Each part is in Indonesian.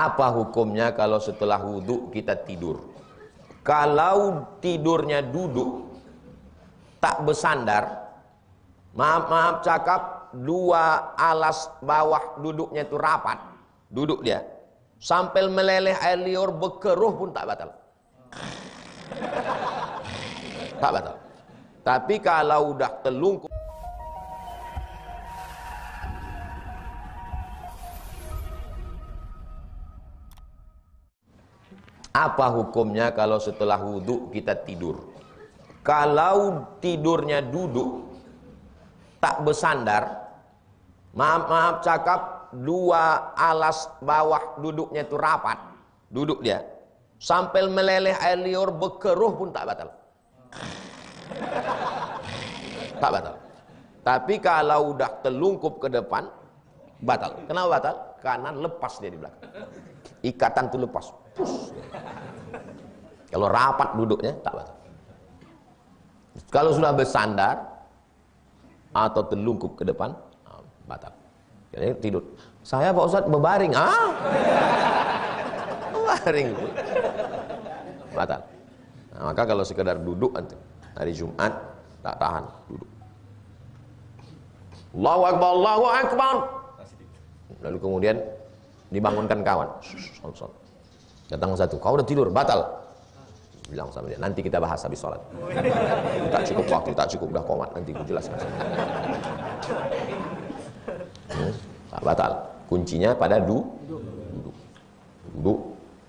Apa hukumnya kalau setelah wudhu kita tidur? Kalau tidurnya duduk, tak bersandar, maaf cakap, dua alas bawah duduknya itu rapat, duduk dia, sampai meleleh air liur berkeruh pun tak batal. Tak batal. Tapi kalau udah telungkup, apa hukumnya kalau setelah wudhu kita tidur? Kalau tidurnya duduk, tak bersandar, maaf cakap, dua alas bawah duduknya itu rapat, duduk dia, sampai meleleh air liur berkeruh pun tak batal. Tak batal. Tapi kalau udah telungkup ke depan, batal. Kenapa batal? Karena lepas dia di belakang. Ikatan itu lepas. Push. Kalau rapat duduknya tak batal. Kalau sudah bersandar atau telungkup ke depan, batal. Jadi tidur. Saya Pak Ustadz berbaring. Berbaring. Batal. Nah, maka kalau sekedar duduk nanti hari Jumat tak tahan duduk. Allahu Akbar, Allahu Akbar. Lalu kemudian dibangunkan kawan. Datang satu, kau udah tidur, batal. Bilang sama dia, nanti kita bahas habis sholat. Tak cukup waktu, tak cukup, udah komat, nanti aku jelaskan. Tak batal. Kuncinya pada duduk. Duduk,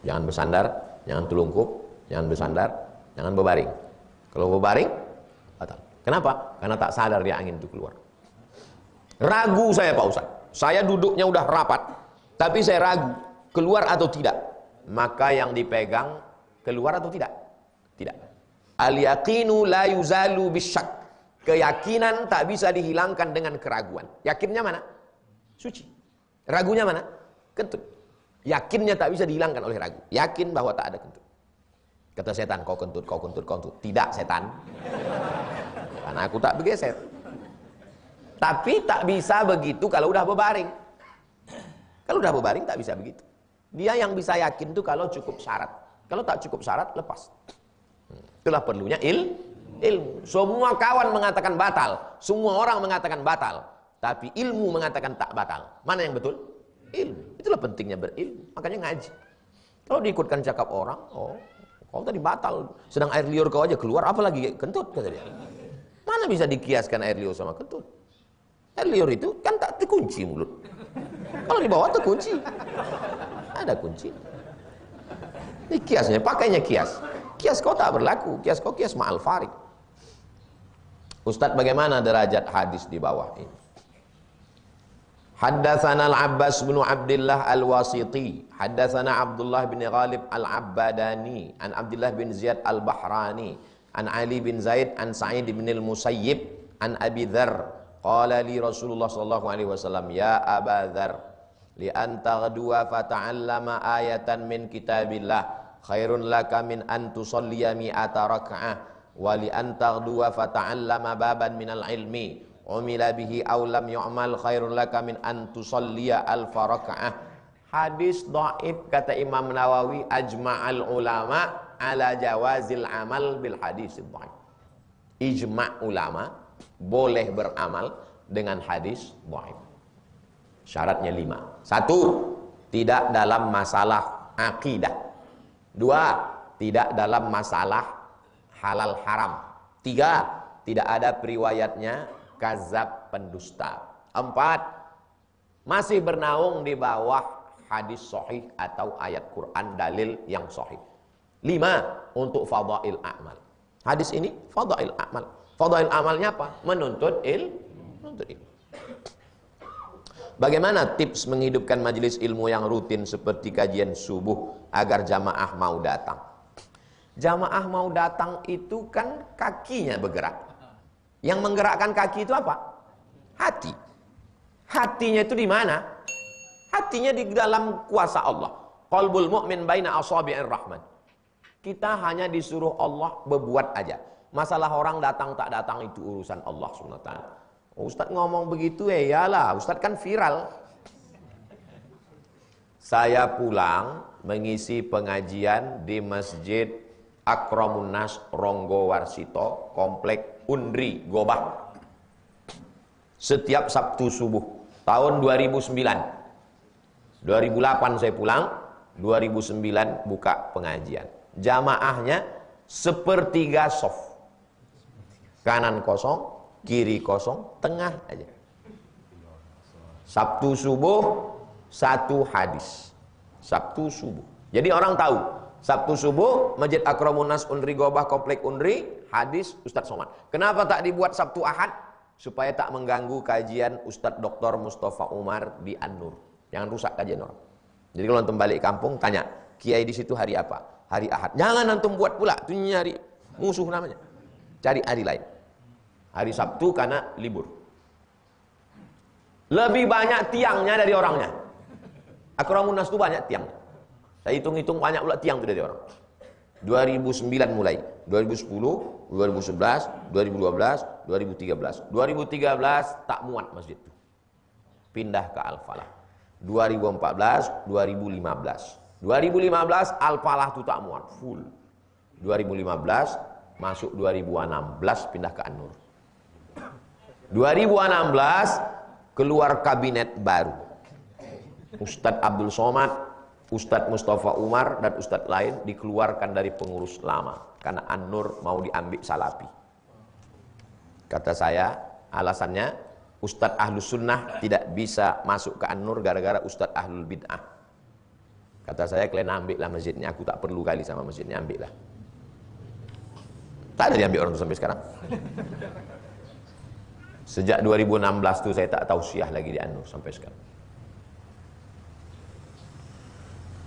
jangan bersandar, jangan telungkup, jangan bersandar, jangan berbaring. Kalau berbaring, batal. Kenapa? Karena tak sadar dia angin itu keluar. Ragu saya Pak Ustaz, saya duduknya udah rapat, tapi saya ragu, keluar atau tidak. Maka yang dipegang, keluar atau tidak? Tidak. Al-yaqinu la yuzalu bisyak. Keyakinan tak bisa dihilangkan dengan keraguan. Yakinnya mana? Suci. Ragunya mana? Kentut. Yakinnya tak bisa dihilangkan oleh ragu. Yakin bahwa tak ada kentut. Kata setan, kau kentut, kau kentut, kau kentut. Tidak setan. Karena aku tak bergeser. Tapi tak bisa begitu kalau udah berbaring. Kalau udah berbaring tak bisa begitu. Dia yang bisa yakin itu kalau cukup syarat. Kalau tak cukup syarat, lepas. Itulah perlunya ilmu. Semua kawan mengatakan batal. Semua orang mengatakan batal. Tapi ilmu mengatakan tak batal. Mana yang betul? Ilmu. Itulah pentingnya berilmu. Makanya ngaji. Kalau diikutkan cakap orang, oh, kau tadi batal. Sedang air liur kau aja keluar, apalagi kentut, kata dia. Mana bisa dikiaskan air liur sama kentut? Air liur itu kan tak terkunci mulut. Kalau di bawah terkunci. Ada kunci. Ini kiasnya, pakainya kias. Kias kau tak berlaku. Kias kau kias ma'al farik. Ustadz, bagaimana derajat hadis di bawah ini? Haddatsana al-Abbas bin Abdullah al-Wasiti, haddatsana Abdullah bin Ghalib al-Abbadani, an Abdullah bin Ziyad al-Bahrani, an Ali bin Zaid, an Sa'id bin al-Musayyib, an Abi Dzar, qala li Rasulullah sallallahu alaihi wasallam, ya Aba Dzar, li an taghduwa fata'allama ayatan min kitabillah khairun laka min an tusalliya mi'ata rak'ah wa li an taghduwa fata'allama baban minal ilmi umila bihi aw lam yu'mal khairun laka min an tusalliya alfa rak'ah. Hadis dhaif kata Imam Nawawi, ajma'al ulama ala jawazil amal bil hadis dhaif. Ijma' ulama boleh beramal dengan hadis dhaif. Syaratnya 5. 1. Tidak dalam masalah akidah. 2. Tidak dalam masalah halal haram. 3. Tidak ada periwayatnya kazab pendusta. 4. Masih bernaung di bawah hadis sahih atau ayat Quran dalil yang sahih. 5. Untuk fadail amal. Hadis ini fadail amal. Fadail amalnya apa? Menuntut ilmu. Bagaimana tips menghidupkan majelis ilmu yang rutin seperti kajian subuh agar jamaah mau datang? Jamaah mau datang itu kan kakinya bergerak. Yang menggerakkan kaki itu apa? Hati. Hatinya itu di mana? Hatinya di dalam kuasa Allah. Qalbul mu'min baina asabi'ir rahman. Kita hanya disuruh Allah berbuat aja. Masalah orang datang tak datang itu urusan Allah SWT. Ustadz ngomong begitu, yalah, Ustadz kan viral. saya pulang mengisi pengajian di Masjid Akramun Nas Ronggo Warsito, Komplek Undri Gobah. Setiap Sabtu subuh tahun 2009. 2008 saya pulang, 2009 buka pengajian. Jamaahnya sepertiga soft. Kanan kosong, kiri kosong, tengah aja. Sabtu subuh satu hadis. Sabtu subuh. Jadi orang tahu, Sabtu subuh Masjid Akramun Nas Undri Gobah, Komplek Undri, hadis Ustadz Somad. Kenapa tak dibuat Sabtu Ahad? Supaya tak mengganggu kajian Ustadz Dr. Mustafa Umar di An-Nur. Jangan rusak kajian orang. Jadi kalau antum balik kampung tanya, kiai di situ hari apa? Hari Ahad. Jangan antum buat pula, itu nyari musuh namanya. Cari hari lain. Hari Sabtu karena libur. Lebih banyak tiangnya dari orangnya. Akramun Nas itu banyak tiang. Saya hitung-hitung banyak pula tiang itu dari orang. 2009 mulai, 2010, 2011, 2012, 2013. 2013 tak muat masjid itu. Pindah ke Al-Falah. 2014, 2015. 2015 Al-Falah itu tak muat, full. 2015 masuk 2016 pindah ke An-Nur. 2016 keluar kabinet baru. Ustadz Abdul Somad, Ustadz Mustafa Umar dan Ustadz lain dikeluarkan dari pengurus lama karena An-Nur mau diambil Salafi. Kata saya, alasannya Ustadz Ahlus Sunnah tidak bisa masuk ke An-Nur gara-gara Ustadz Ahlul Bid'ah. Kata saya, kalian ambillah masjidnya, aku tak perlu kali sama masjidnya, ambillah. Tak ada diambil orang itu sampai sekarang. Sejak 2016 itu saya tak tausiah lagi di An-Nur sampai sekarang.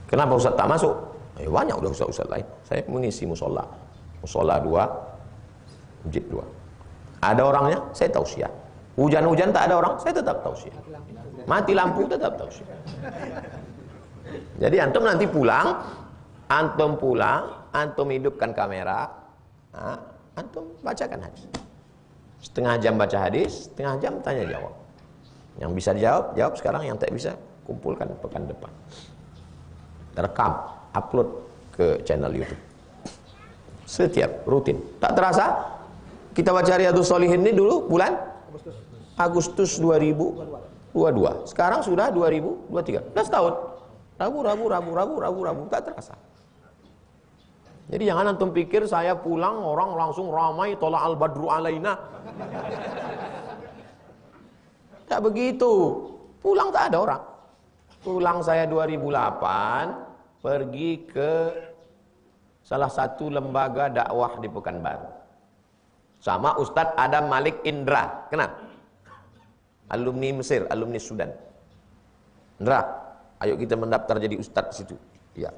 Kenapa Ustaz tak masuk? Banyak udah Ustaz lain. Saya mengisi musola. Musola 2, masjid 2. Ada orangnya, saya tausiah. Hujan-hujan tak ada orang, saya tetap tausiah. Mati lampu tetap tausiah. Jadi antum nanti pulang, antum hidupkan kamera, antum bacakan hadis. Setengah jam baca hadis, setengah jam tanya jawab. Yang bisa dijawab, jawab sekarang. Yang tak bisa, kumpulkan pekan depan. Rekam, upload ke channel YouTube. Setiap rutin. Tak terasa kita baca Riyadhus Shalihin ini dulu bulan Agustus 2022. Sekarang sudah 2023. 11 tahun. Rabu tak terasa. Jadi jangan antum pikir saya pulang orang langsung ramai tola al-badru alaina. Tak begitu. Pulang tak ada orang. Pulang saya 2008 pergi ke salah satu lembaga dakwah di Pekanbaru sama Ustadz Adam Malik Indra, kenal? Alumni Mesir, alumni Sudan. Indra, ayo kita mendaftar jadi Ustadz di situ. Ya,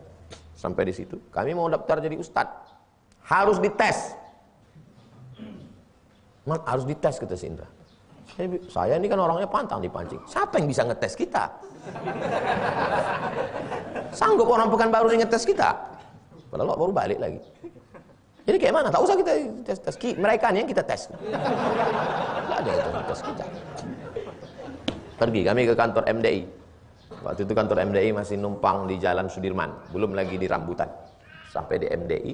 sampai di situ. Kami mau daftar jadi Ustadz, harus dites. Mak, harus dites kata si Indra. Saya ini kan orangnya pantang dipancing. Siapa yang bisa ngetes kita? Sanggup orang Pekanbaru yang ngetes kita? Padahal baru balik lagi. Jadi kayak mana? Tak usah kita tes. Mereka nih yang kita tes. Tidak ada yang tes kita. Pergi kami ke kantor MDI. Waktu itu kantor MDI masih numpang di Jalan Sudirman, belum lagi di Rambutan. Sampai di MDI,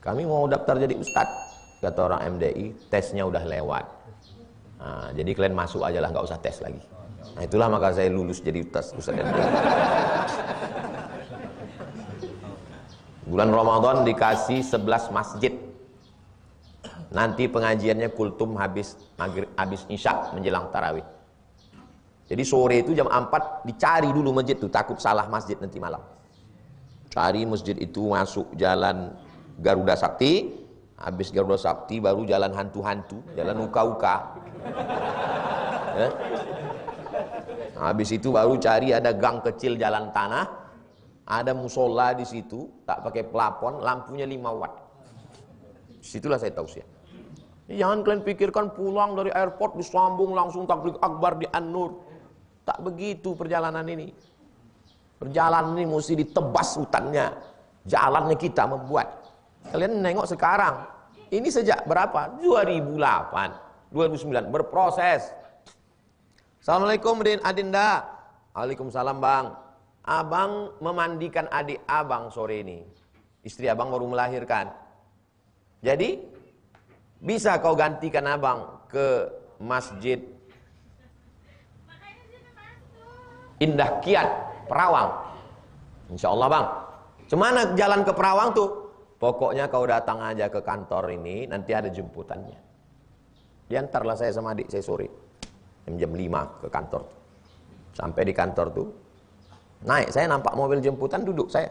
kami mau daftar jadi Ustadz. Kata orang MDI, tesnya udah lewat. Nah, jadi kalian masuk aja lah, nggak usah tes lagi. Nah, itulah maka saya lulus jadi Ustadz MDI. Bulan Ramadan dikasih 11 masjid. Nanti pengajiannya kultum habis Isya menjelang tarawih. Jadi sore itu jam 4 dicari dulu masjid tuh, takut salah masjid nanti malam. Cari masjid itu masuk jalan Garuda Sakti, habis Garuda Sakti baru jalan hantu-hantu, jalan uka-uka. Ya. Habis itu baru cari ada gang kecil jalan tanah, ada musola di situ, tak pakai plafon, lampunya 5 watt. Situlah saya tausiah. Jangan kalian pikirkan pulang dari airport disambung langsung takbir akbar di An-Nur. Tak begitu perjalanan ini. Perjalanan ini mesti ditebas hutannya. Jalannya kita membuat. Kalian nengok sekarang. Ini sejak berapa? 2008, 2009 berproses. Assalamualaikum Adinda. Waalaikumsalam Bang. abang memandikan adik abang sore ini. Istri abang baru melahirkan. Jadi, bisa kau gantikan abang ke masjid Indah Kiat, Perawang. Insya Allah bang. Cemana jalan ke Perawang tuh? Pokoknya kau datang aja ke kantor ini, nanti ada jemputannya. Diantarlah saya sama adik saya sore. Jam 5 ke kantor. Sampai di kantor tuh, naik, saya nampak mobil jemputan, duduk saya.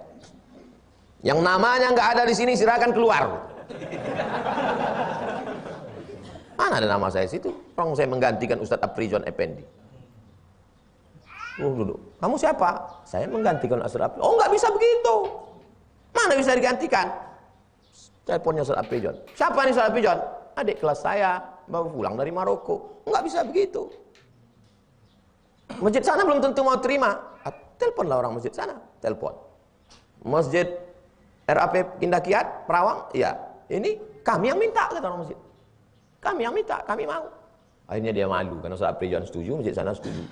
Yang namanya nggak ada di sini, silakan keluar. Mana ada nama saya situ? Orang saya menggantikan Ustadz Afrijon Effendi. Duduk. Kamu siapa? Saya menggantikan Ustadz Afrijon. Oh, nggak bisa begitu. Mana bisa digantikan? Teleponnya Ustadz Afrijon. Siapa nih Ustadz Afrijon? Adik kelas saya, baru pulang dari Maroko. Nggak bisa begitu. Masjid sana belum tentu mau terima. Teleponlah orang masjid sana. Telepon. Masjid RAP Indah Kiat, Perawang. Ya, ini kami yang minta, kata orang masjid. Kami yang minta, kami mau. Akhirnya dia malu, karena Ustaz Afrijon setuju, masjid sana setuju.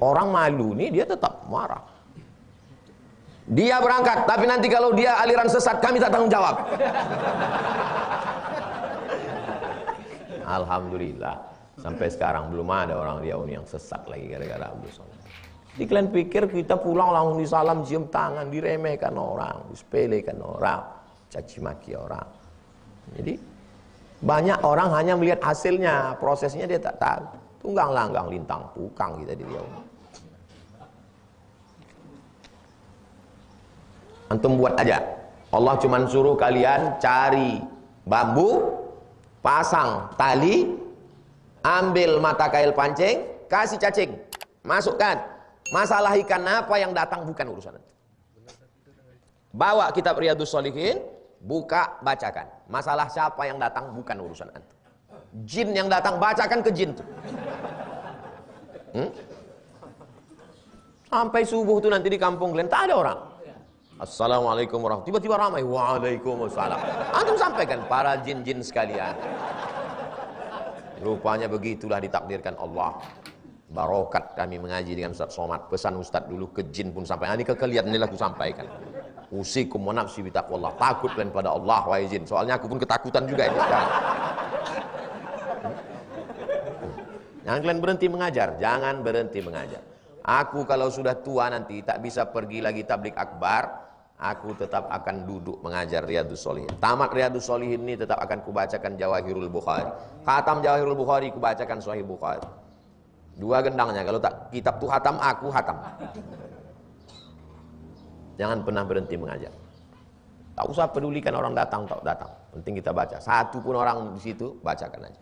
Orang malu nih, dia tetap marah. Dia berangkat, tapi nanti kalau dia aliran sesat, kami tak tanggung jawab. Alhamdulillah, sampai sekarang belum ada orang Riau yang sesat lagi gara-gara Abdul Somad. Jadi kalian pikir kita pulang langsung disalam, cium tangan, diremehkan orang, disepelekan orang, caci maki orang. Jadi banyak orang hanya melihat hasilnya, prosesnya dia tak tahu. Tunggang langgang lintang tukang kita di Riau. Antum buat aja. Allah cuma suruh kalian cari bambu, pasang tali, ambil mata kail pancing, kasih cacing, masukkan. Masalah ikan apa yang datang bukan urusan itu. Bawa kitab Riyadhus Shalihin, buka, bacakan. Masalah siapa yang datang bukan urusan antum. Jin yang datang, bacakan ke jin tuh. Sampai subuh tuh nanti di kampung kalian tak ada orang. Assalamualaikum warahmatullahi wabarakatuh. Tiba-tiba ramai. Waalaikumsalam. Antum sampaikan para jin-jin sekalian. Rupanya begitulah ditakdirkan Allah. Barokat kami mengaji dengan Ustaz Somad. Pesan Ustaz dulu ke jin pun sampai. Ini kekeliatan inilah aku sampaikan. Usikum wa nafsi bitaqwallah. Takut kalian pada Allah wahai jin. Soalnya aku pun ketakutan juga ini sekarang. Jangan kalian berhenti mengajar. Jangan berhenti mengajar. Aku kalau sudah tua nanti tak bisa pergi lagi tablik akbar. Aku tetap akan duduk mengajar Riyadhus Shalihin. Tamat Riyadhus Shalihin ini tetap akan kubacakan Jawahirul Bukhari. Khatam Jawahirul Bukhari kubacakan Sahih Bukhari. Dua gendangnya, kalau tak kitab tu hatam, aku hatam. Jangan pernah berhenti mengajar. Tak usah pedulikan orang datang tak datang. Penting kita baca. Satu pun orang di situ bacakan aja.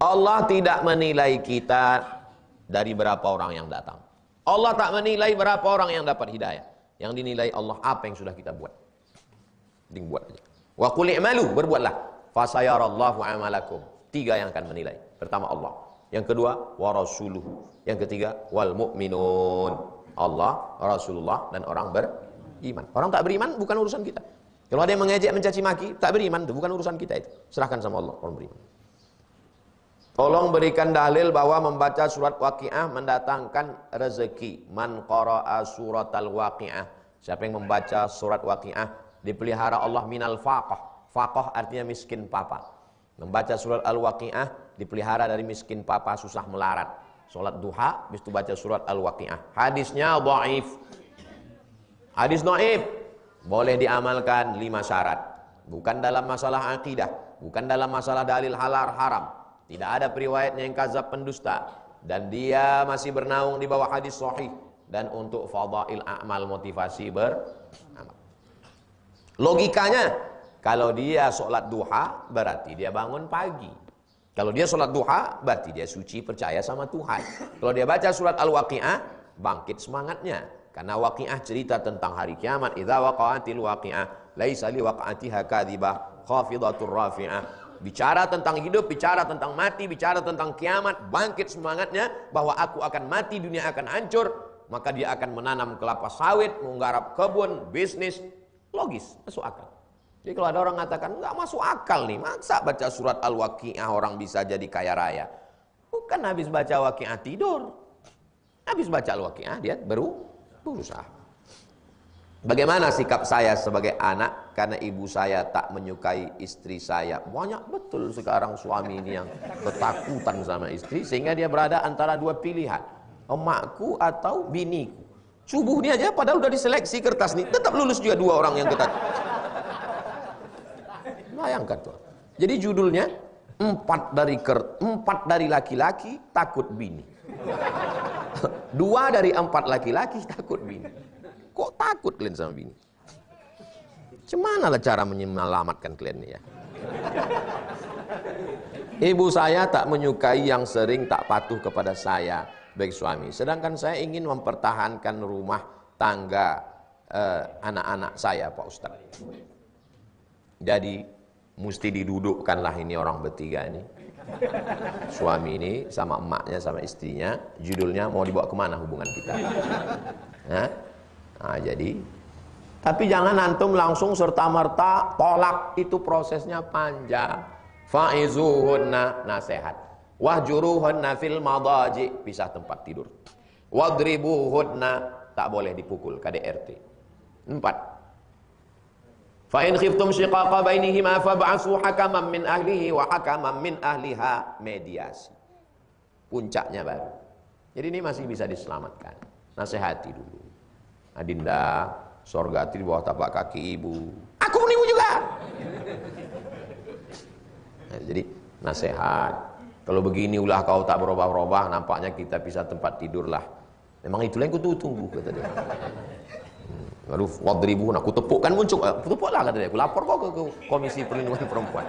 Allah tidak menilai kita dari berapa orang yang datang. Allah tak menilai berapa orang yang dapat hidayah. Yang dinilai Allah apa yang sudah kita buat. Penting buat aja. Wa qul i'malu, berbuatlah. Fasayarallahu amalakum. 3 yang akan menilai. Pertama Allah. Yang kedua wa rasuluhu. Yang ketiga wal mu'minun. Allah, Rasulullah dan orang beriman. Orang tak beriman bukan urusan kita. Kalau ada yang mengejek, mencaci maki, tak beriman itu bukan urusan kita itu. Serahkan sama Allah orang beriman. Tolong berikan dalil bahwa membaca surat Waqiah mendatangkan rezeki. Man qara'a suratal Waqiah. Siapa yang membaca surat Waqiah dipelihara Allah minal faqah. Faqah artinya miskin papa. Membaca surat Al-Waqiah dipelihara dari miskin papa susah melarat. Salat duha habis itu baca surat Al-Waqiah. Hadisnya dhaif. Hadis dhaif. Boleh diamalkan 5 syarat. Bukan dalam masalah akidah, bukan dalam masalah dalil halal haram. Tidak ada periwayatnya yang kadzab pendusta dan dia masih bernaung di bawah hadis sahih dan untuk fadail a'mal motivasi beramal. Logikanya kalau dia sholat duha berarti dia bangun pagi. Kalau dia sholat duha berarti dia suci percaya sama Tuhan. Kalau dia baca surat Al-Waqiah bangkit semangatnya. Karena Waqiah cerita tentang hari kiamat. Idza waqa'atil waqi'ah laisa li waqa'atiha kadhibah khafidatur rafi'ah. Bicara tentang hidup, bicara tentang mati, bicara tentang kiamat, bangkit semangatnya bahwa aku akan mati, dunia akan hancur, maka dia akan menanam kelapa sawit, menggarap kebun, bisnis. Logis, masuk akal. Jadi kalau ada orang mengatakan enggak masuk akal nih, masa baca surat Al-Waqiah orang bisa jadi kaya raya? Bukan habis baca Waqiah tidur. Habis baca Al-Waqiah, dia berusaha. Bagaimana sikap saya sebagai anak karena ibu saya tak menyukai istri saya? Banyak betul sekarang suami ini yang ketakutan sama istri sehingga dia berada antara dua pilihan, emakku atau biniku. Subuh ini aja padahal udah diseleksi kertas nih, tetap lulus juga dua orang yang ketakut. Bayangkan tuh. Jadi judulnya empat dari laki-laki takut bini. Dua dari empat laki-laki takut bini. Kok takut kalian sama bini? Gimana lah cara menyelamatkan kalian nih ya? Ibu saya tak menyukai yang sering tak patuh kepada saya baik suami. Sedangkan saya ingin mempertahankan rumah tangga anak-anak saya, Pak Ustaz. Jadi mesti didudukkanlah ini orang bertiga ini. Suami ini sama emaknya sama istrinya. Judulnya mau dibawa kemana hubungan kita? Nah, jadi tapi jangan antum langsung serta-merta tolak, itu prosesnya panjang. Fa'izuhunna, nasihat. Wahjuruhunna fil madaji, pisah tempat tidur. Wadribuhunna, tak boleh dipukul, KDRT. 4. Fa in khiftum shiqaqa bainihima fab'atsu hakaman min ahlihi wa hakaman min ahliha, mediasi. Puncaknya baru. Jadi ini masih bisa diselamatkan. Nasihati dulu. Adinda, sorga itu di bawah tapak kaki ibu. Aku menipu juga. Nah, jadi nasihat. Kalau begini ulah kau tak berubah-ubah, nampaknya kita pisah tempat tidur lah. Memang itulah yang aku tunggu, kata dia. Lalu wadribuhun, aku tepukkan muncul. Tepuklah, kata dia. Aku lapor kau ke Komisi Perlindungan Perempuan.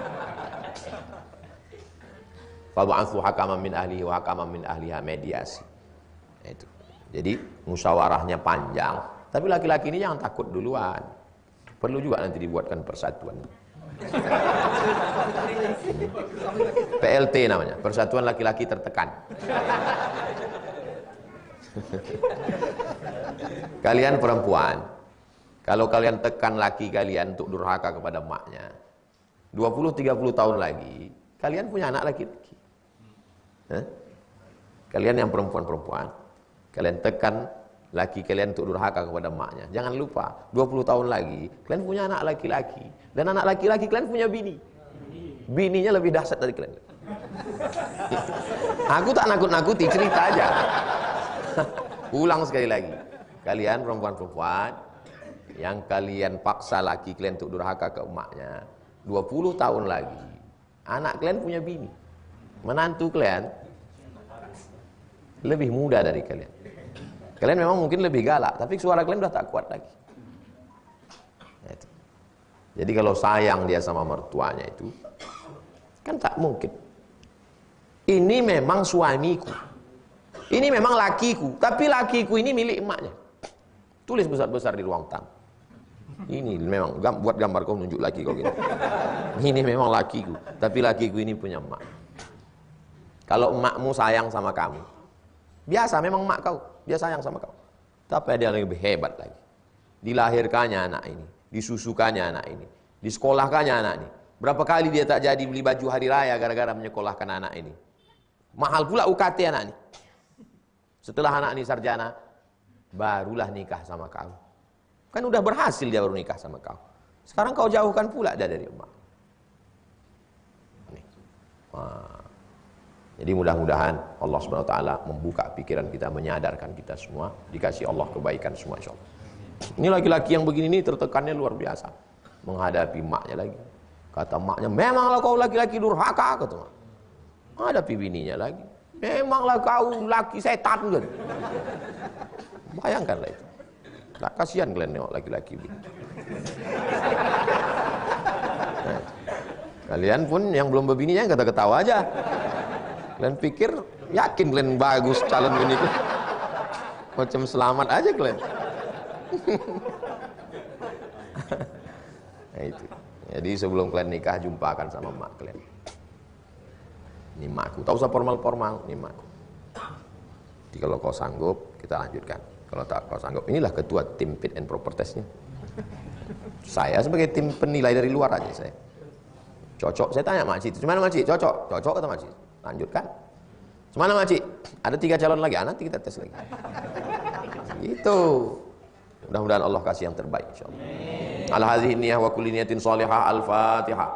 Fab'atsu hakaman min ahlihi wa hakaman min ahliha, mediasi. Nah, itu. Jadi musyawarahnya panjang, tapi laki-laki ini jangan takut duluan. Perlu juga nanti dibuatkan persatuan. PLT namanya, Persatuan Laki-laki Tertekan. Kalian perempuan, kalau kalian tekan laki kalian untuk durhaka kepada emaknya, 20-30 tahun lagi, kalian punya anak laki-laki. Kalian yang perempuan-perempuan, kalian tekan laki kalian untuk durhaka kepada emaknya. Jangan lupa, 20 tahun lagi kalian punya anak laki-laki, dan anak laki-laki kalian punya bini. Bininya lebih dahsyat dari kalian. Aku tak nakut-nakuti, cerita aja. Ulang sekali lagi. Kalian perempuan-perempuan yang kalian paksa laki kalian untuk durhaka ke emaknya, 20 tahun lagi anak kalian punya bini. Menantu kalian lebih muda dari kalian. Kalian memang mungkin lebih galak, tapi suara kalian udah tak kuat lagi. Jadi kalau sayang dia sama mertuanya itu, kan tak mungkin. Ini memang suamiku, ini memang lakiku, tapi lakiku ini milik emaknya. Tulis besar-besar di ruang tamu. Ini memang, buat gambar kau nunjuk laki kau gini. Ini memang lakiku, tapi lakiku ini punya emak. Kalau emakmu sayang sama kamu, biasa memang emak kau, dia sayang sama kau. Tapi ada yang lebih hebat lagi. Dilahirkannya anak ini, disusukannya anak ini, disekolahkannya anak ini. Berapa kali dia tak jadi beli baju hari raya gara-gara menyekolahkan anak ini. Mahal pula UKT anak ini. Setelah anak ini sarjana, barulah nikah sama kau. Kan udah berhasil dia baru nikah sama kau. Sekarang kau jauhkan pula dia dari emak. Jadi mudah-mudahan Allah SWT membuka pikiran kita, menyadarkan kita semua, dikasih Allah kebaikan semua insyaallah. Ini laki-laki yang begini ini tertekannya luar biasa menghadapi emaknya lagi. Kata emaknya, memanglah kau laki-laki durhaka, kata emak. Hadapi bininya lagi, memanglah kau laki setan, gitu. Bayangkanlah itu. Tak kasihan kalian nengok laki-laki begini. Nah, kalian pun yang belum berbini jangan kata-ketawa aja. Kalian pikir yakin kalian bagus calon ini, macam selamat aja kalian. Nah itu. Jadi sebelum kalian nikah jumpakan sama emak kalian. Ini emakku, tak usah formal-formal, ini emakku. Jadi kalau kau sanggup kita lanjutkan. Kalau tak kau sanggup, inilah ketua tim fit and proper testnya. Saya sebagai tim penilai dari luar aja saya. Cocok, saya tanya makcik, gimana makcik? Cocok, cocok kata makcik. Lanjutkan. Semana makcik? Ada 3 calon lagi, nanti kita tes lagi. Itu. Mudah-mudahan Allah kasih yang terbaik insyaallah. Ala hadhihi niyyah wa kulli niyatin shalihah. Al-Fatihah.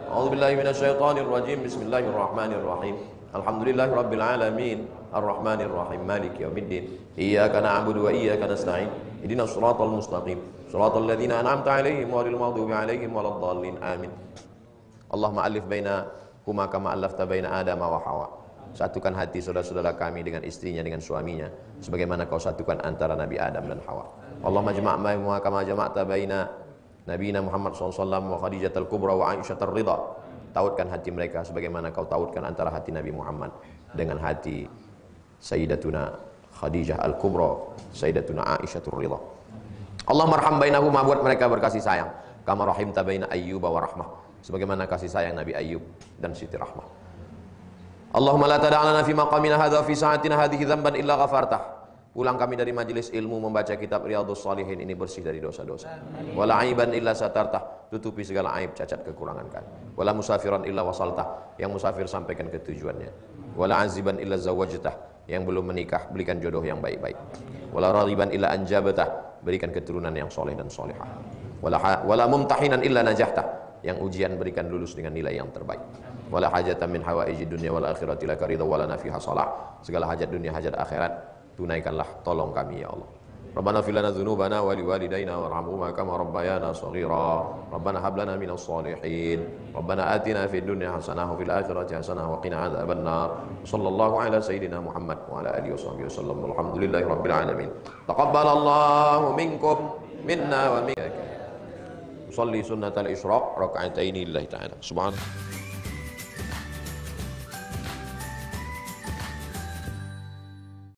A'udzubillahi minasyaitonir rajim. Bismillahirrahmanirrahim. Alhamdulillahirabbil alamin. Arrahmanir rahim. Maliki yaumiddin. Iyyaka na'budu wa iyyaka nasta'in. Ihdinas shiratal mustaqim. Shiratal ladzina an'amta 'alaihim ghairil maghdubi 'alaihim waladdallin. Amin. Allahumma alif baina huma kama allafta baina Adam wa Hawa. Satukan hati saudara-saudara kami dengan istrinya, dengan suaminya, sebagaimana kau satukan antara Nabi Adam dan Hawa. Allahumma jma' bainahuma kama jama'ta baina nabiyina Muhammad SAW wa Khadijatul Kubra wa Aisyatul Ridha. Tautkan hati mereka sebagaimana kau tautkan antara hati Nabi Muhammad dengan hati Sayyidatuna Khadijah Al-Kubra, Sayyidatuna Aisyatul Ridha. Allahumma arham bainahuma, buat mereka berkasih sayang, kama rahimta baina Ayyub wa Rahmah, sebagaimana kasih sayang Nabi Ayyub dan Siti Rahmah. Allahumma la tada'lana fi maqamina hadha fi sa'atina hadhihi dzamban illa ghafartah. Pulang kami dari majelis ilmu membaca kitab Riyadhus Shalihin ini bersih dari dosa-dosa. Wala aiban illa satartah, tutupi segala aib cacat kekurangan kami. Wala musafiran illa wasaltah, yang musafir sampaikan ke tujuannya. Wala aziban illa zawajtah, yang belum menikah berikan jodoh yang baik-baik. Wala raghiban illa anjabatah, berikan keturunan yang soleh dan solehah. Wala mumtahinan illa najahtah, yang ujian berikan lulus dengan nilai yang terbaik. Wala hajatan min hawaiji dunya wal akhirati laka ridha wala nafiha salah. Segala hajat dunia hajat akhirat tunaikanlah, tolong kami ya Allah. Rabbana fil lana dzunubana wa liwalidayna warhamhuma kama rabbayana shaghira. Rabbana hab lana minas shalihin. Rabbana atina fid dunya hasanah wa fil akhirati hasanah wa qina adzabannar. Sallallahu ala sayyidina Muhammad wa ala alihi washabbihi wasallam. Walhamdulillahi rabbil alamin. Taqabbalallahu minkum minna wa minkum. Shalli sunnatal isyraq raka'ataini lillahi ta'ala. Subhanallah.